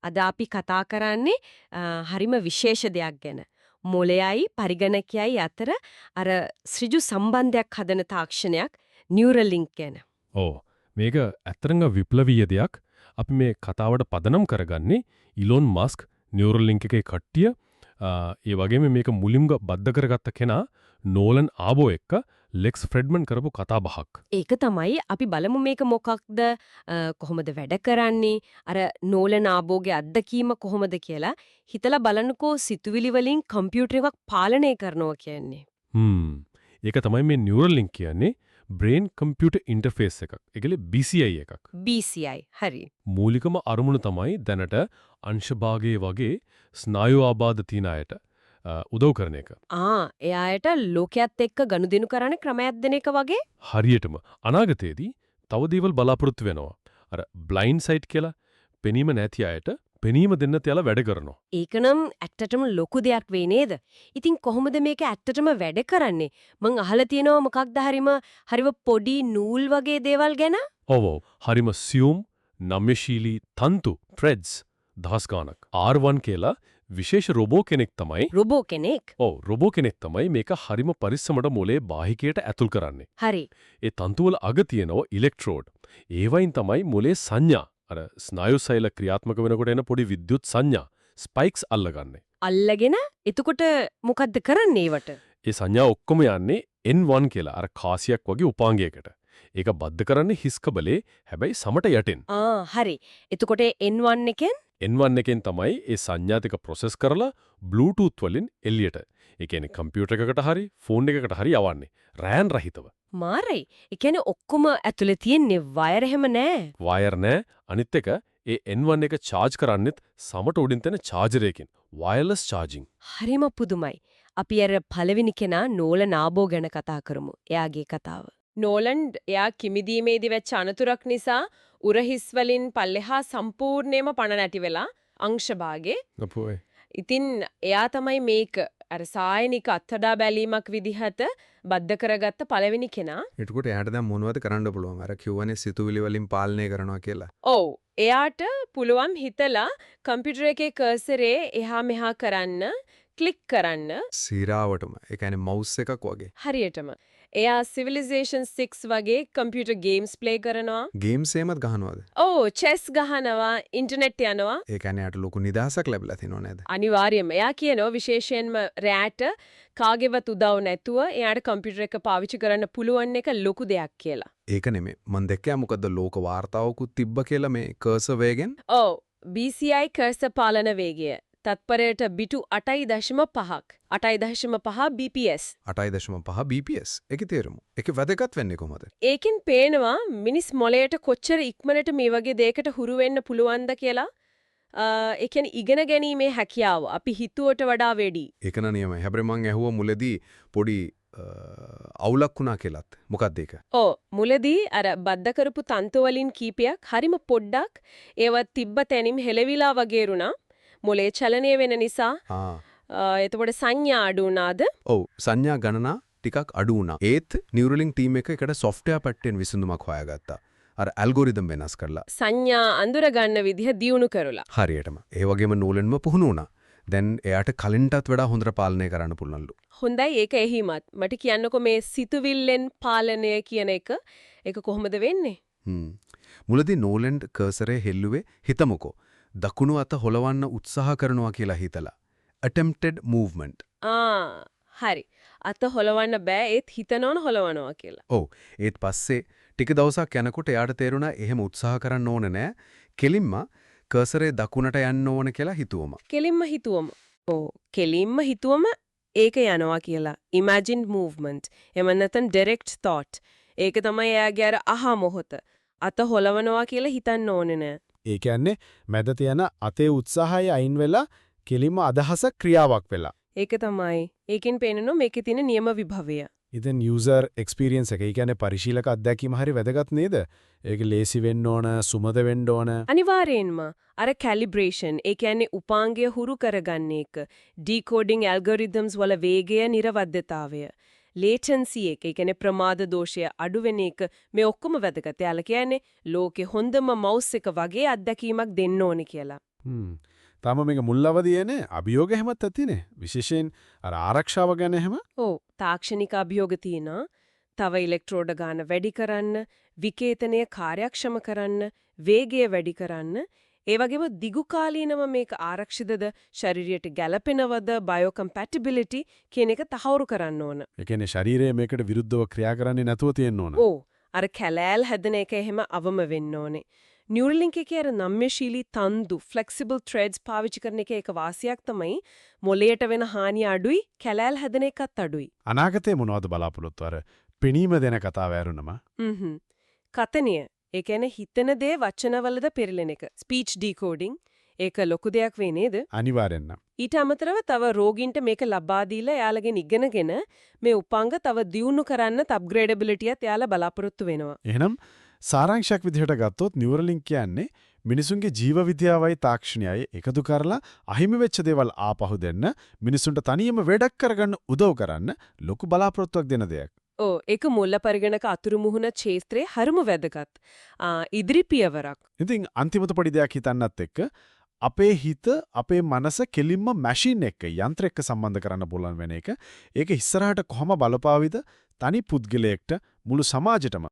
අද අපි කතා කරන්නේ හරිම විශේෂ දෙයක් ගැන. මොළයයි පරිගණකයයි අතර අර ඍජු සම්බන්ධයක් හදන තාක්ෂණයක් නියුරල් ලින්ක් ගැන. ඔව් මේක ඇත්තටම විප්ලවීය දෙයක්. අපි මේ කතාවට පදනම් කරගන්නේ ඉලොන් මස්ක් නියුරල් ලින්ක් එකේ කට්ටිය ඒ වගේම මේක මුලින්ම බද්ධ කරගත්ත කෙනා නෝලන් ආබෝ එක්ක ලෙක්ස් ෆ්‍රෙඩ්මන් කරපු කතා බහක්. ඒක තමයි අපි බලමු මේක මොකක්ද කොහොමද වැඩ කරන්නේ අර නෝලන් ආබෝගේ අත්දැකීම කොහොමද කියලා හිතලා බලනකෝ සිතුවිලි වලින් කම්පියුටර් එකක් පාලනය කරනවා කියන්නේ. ඒක තමයි මේ නියුරල් ලින්ක් කියන්නේ බ්‍රේන් කම්පියුටර් ඉන්ටර්ෆේස් එකක්. ඒකලේ BCI එකක්. BCI හරි. මූලිකම අරමුණ තමයි දැනට අංශභාගයේ වගේ ස්නායු ආබාධ තියන අයට උදව් කරන එක. එයාට ලෝකයේත් එක්ක ගනුදෙනු කරන ක්‍රමයක් දෙන එක වගේ? හරියටම අනාගතයේදී තව දේවල් බලාපොරොත්තු වෙනවා. අර බ්ලයින්ඩ් සයිට් කියලා පෙනීම නැති අයට පෙනීම දෙන්න තියලා වැඩ කරනවා. ඒකනම් ඇත්තටම ලොකු දෙයක් වෙයි නේද? ඉතින් කොහොමද මේක ඇත්තටම වැඩ කරන්නේ? මං අහලා තියෙනවා මොකක්ද හරිම පොඩි නූල් වගේ දේවල් ගැන? ඔව් හරිම සියුම් නම්‍යශීලී තන්තු threads දහස් ගාණක්. R1 කියලා විශේෂ රොබෝ කෙනෙක් තමයි. රොබෝ කෙනෙක්? ඔව් රොබෝ කෙනෙක් තමයි මේක හරිම පරිස්සමට මොලේ බාහිකයට ඇතුල් කරන්නේ. හරි. ඒ තන්තු වල අග තියෙනවා ඉලෙක්ට්‍රෝඩ්. ඒවයින් තමයි මොලේ සංඥා අර ස්නායු සෛල ක්‍රියාත්මක වෙනකොට එන පොඩි විද්‍යුත් සංඥා ස්පයික්ස් අල්ලගන්නේ. අල්ලගෙන එතකොට මොකද්ද කරන්නේ ඒවට? ඒ සංඥා ඔක්කොම යන්නේ N1 කියලා අර කාසියක් වගේ උපාංගයකට. ඒක බද්ධ කරන්නේ හිස්කබලේ හැබැයි සමට යටින්. හරි. එතකොට N1 එකෙන් N1 එකෙන් තමයි ඒ සංඥා ටික ප්‍රොසෙස් කරලා Bluetooth වලින් එළියට. ඒ කියන්නේ කම්පියුටර් එකකට හරි ෆෝන් එකකට හරි යවන්නේ. රෑන් රහිතව. මාරයි. ඒ කියන්නේ ඔක්කොම ඇතුලේ තියෙන්නේ වයර් එහෙම නෑ. වයර් නෑ. අනිත් එක ඒ N1 එක charge කරන්නෙත් සමට උඩින් තියෙන charger-එකකින්. wireless charging. හරිම පුදුමයි. අපි අර පළවෙනි කෙනා නෝලන් ආබෝ ගැන කතා කරමු. එයාගේ කතාව. නෝලන් එයා කිමිදීමේදී වෙච්ච අනතුරක් නිසා උරහිස් වලින් පල්ලෙහා සම්පූර්ණයෙන්ම පණ නැති වෙලා අංශභාගේ. අපෝයි. ඉතින් එයා තමයි මේක අර සායනික අත්හදා බැලීමක් විදිහට බද්ධ කරගත්ත පළවෙනි කෙනා. එතකොට එයාට දැන් මොනවද කරන්න පුළුවන්? අර කිව්වනේ සිතුවිලි වලින් පාලනය කරනවා කියලා. ඔව්. එයාට පුළුවන් හිතලා කම්පියුටර් එකේ කර්සරේ එහා මෙහා කරන්න, ක්ලික් කරන්න. සීරාවටම. ඒ කියන්නේ මවුස් එකක් වගේ. හරියටම. එයා Civilization 6 වගේ කම්පියුටර් ගේම්ස් ප්ලේ කරනවා. ගේම්ස් එහෙමත් ගහනවද? ඔව්, චෙස් ගහනවා, ඉන්ටර්නෙට් යනවා. ඒ කියන්නේ යාට ලොකු නිදහසක් ලැබිලා තියෙනව නේද? අනිවාර්යයෙන්ම. එයා කියනවා විශේෂයෙන්ම රැට කාගේවත් උදව් නැතුව එයාට කම්පියුටර් එක පාවිච්චි කරන්න පුළුවන් එක ලොකු දෙයක් කියලා. ඒක නෙමෙයි. මම දැක්කා මොකද්ද ලෝක වාර්තාවකුත් තිබ්බ කියලා මේ කර්සර් වේගෙන්. ඔව්, BCI කර්සර් පාලන වේගය. තත්පරයට බිටු 8.5ක් 8.5 BPS 8.5 BPS ඒකේ තේරුම. ඒකේ වැදගත් වෙන්නේ කොහොමද? ඒකෙන් පේනවා මිනිස් මොළයට කොච්චර ඉක්මනට මේ වගේ දෙයකට හුරු වෙන්න පුළුවන්ද කියලා. ඒ කියන්නේ ඉගෙන ගැනීමේ හැකියාව අපි හිතුවට වඩා වැඩි. ඒක නියමයි. හැබැයි මං ඇහුවා මුලදී පොඩි අවුලක් වුණා කියලාත්. මොකක්ද ඒක? ඔව් මුලදී අර බද්ධ කරපු තන්තු වලින් කීපයක් හරිම පොඩ්ඩක් ඒවත් තිබ්බ තැනින් හෙලවිලා වගේ රුණා. මොලේ චලනය වෙන නිසා එතකොට සංඥා අඩු වුණාද? ඔව් සංඥා ගණනා ටිකක් අඩු වුණා. ඒත් නියුරලින්ක් ටීම් එක එකට සොෆ්ට්වෙයාර් පැත්තෙන් විසඳුමක් හොයාගත්තා. අර ඇල්ගොරිතම් වෙනස් කරලා. සංඥා අඳුර ගන්න විදිහ දියුණු කරලා. හරියටම. ඒ වගේම නෝලන්ම පුහුණු වුණා. දැන් එයාට කලින්ටත් වඩා හොඳට පාලනය කරන්න පුළුවන්ලු. හොඳයි ඒක එහිමත්. මට කියන්නකෝ මේ සිතුවිල්ලෙන් පාලනය කියන එක ඒක කොහොමද වෙන්නේ? මුලදී නෝලන්ඩ් කර්සරේ හෙල්ලුවේ හිතමුකෝ. දකුණු අත හොලවන්න උත්සාහ කරනවා කියලා හිතලා. attempted movement. හරි. අත හොලවන්න බෑ ඒත් හිතනවන හොලවනවා කියලා. ඔව්. ඒත් පස්සේ ටික දවසක් යනකොට එයාට තේරුණා එහෙම උත්සාහ කරන්න ඕනේ නෑ. කෙලින්ම කර්සරේ දකුණට යන්න ඕන කියලා හිතුවම. කෙලින්ම හිතුවම. ඔව්. කෙලින්ම හිතුවම ඒක යනවා කියලා. imagined movement. එමන් නැත්නම් direct thought. ඒක තමයි එයාගේ අර අහා මොහොත. අත හොලවනවා කියලා හිතන්න ඕනේ නෑ. ඒ කියන්නේ මැද තියන අතේ උත්සාහය අයින් වෙලා කෙලින්ම අදහස ක්‍රියාවක් වෙලා. ඒක තමයි. ඒකෙන් පේනනෝ මේකේ තියෙන නියම විභවය. ඉතින් යූසර් එක්ස්පීරියන්ස් එක. ඒ කියන්නේ පරිශීලක අත්දැකීම හරි වැදගත් නේද? ඒක ලේසි වෙන්න ඕන, සුමද වෙන්න ඕන. අනිවාර්යෙන්ම. අර කැලිබ්‍රේෂන්, ඒ කියන්නේ උපාංගය හුරු කරගන්න එක, ඩිකෝඩින් ඇල්ගොරිතම්ස් වල වේගය, නිර්වද්‍යතාවය. latency එක, ඒ කියන්නේ ප්‍රමාද දෝෂය අඩු වෙන එක මේ ඔක්කොම වැදගත්. යාල කියන්නේ ලෝකේ හොඳම මවුස් එක වගේ අත්දැකීමක් දෙන්න ඕනේ කියලා. තාම මේක මුල් අවදියේනේ අභියෝග හැමත් ඇතිනේ. විශේෂයෙන් අර ආරක්ෂාව ගැන හැම. ඔව් තාක්ෂණික අභියෝග තියෙනවා. තව ඉලෙක්ට්‍රෝඩ ගාන වැඩි කරන්න, විකේතනය කාර්යක්ෂම කරන්න, වේගය වැඩි කරන්න, ඒ වගේම දිගු කාලීනව මේක ආරක්ෂිතද, ශරීරයට ගැළපෙනවද, බයෝකම්පැටිබිලිටි කියන එක තහවුරු කරන්න ඕන. ඒ කියන්නේ ශරීරය මේකට විරුද්ධව ක්‍රියා කරන්නේ නැතුව තියෙන්න ඕන. ඔව්. අර කැලෑල් හැදෙන එක එහෙම අවම වෙන්න ඕනේ. නියුරලින්ක් එකේ අර නම්‍යශීලී තන්දු ෆ්ලෙක්සිබල් ත්‍රෙඩ්ස් පාවිච්චි කරන එක වාසියක් තමයි මොළයට වෙන හානිය අඩුයි කැලෑල් හැදෙන එකත් අඩුයි. අනාගතේ මොනවද බලාපොරොත්තු අර පෙනීම දෙන කතාව ඇරුණම. කතනිය. ඒ කියන්නේ හිතන දේ වචනවලද පෙරලෙන එක. ස්පීච් ඩිකෝඩින් ඒක ලොකු දෙයක් වෙයි නේද? අනිවාර්යෙන්ම. ඊට අමතරව තව රෝගීන්ට මේක ලබා දීලා එයාලගෙන් ඉගෙනගෙන මේ උපාංග තව දියුණු කරන්නත් අප්ග්‍රේඩබිලිටියත් එයාලා බලාපොරොත්තු වෙනවා. එහෙනම් සාරාංශයක් විදිහට ගත්තොත් නියුරලින්ක් කියන්නේ මිනිසුන්ගේ ජීව විද්‍යාවයි තාක්ෂණයයි එකතු කරලා අහිමි වෙච්ච දේවල් ආපහු දෙන්න මිනිසුන්ට තනියම වැඩක් කරගන්න උදව් කරන්න ලොකු බලාපොරොත්තුවක් දෙන දෙයක්. ඔව් ඒක මුල්ල පරිගණක අතුරු මුහුණ ක්ෂේත්‍රයේ හරිම වැදගත්. ඉදිරි පියවරක්. ඉතින් අන්තිමට පොඩි දෙයක් හිතන්නත් එක්ක අපේ හිත අපේ මනස කෙලින්ම මැෂින් එක්ක යන්ත්‍ර එක්ක සම්බන්ධ කරන්න පුළුවන් වෙන එක ඒක ඉස්සරහට කොහොම බලපාවිද තනි පුද්ගලයෙක්ට මුළු සමාජෙටම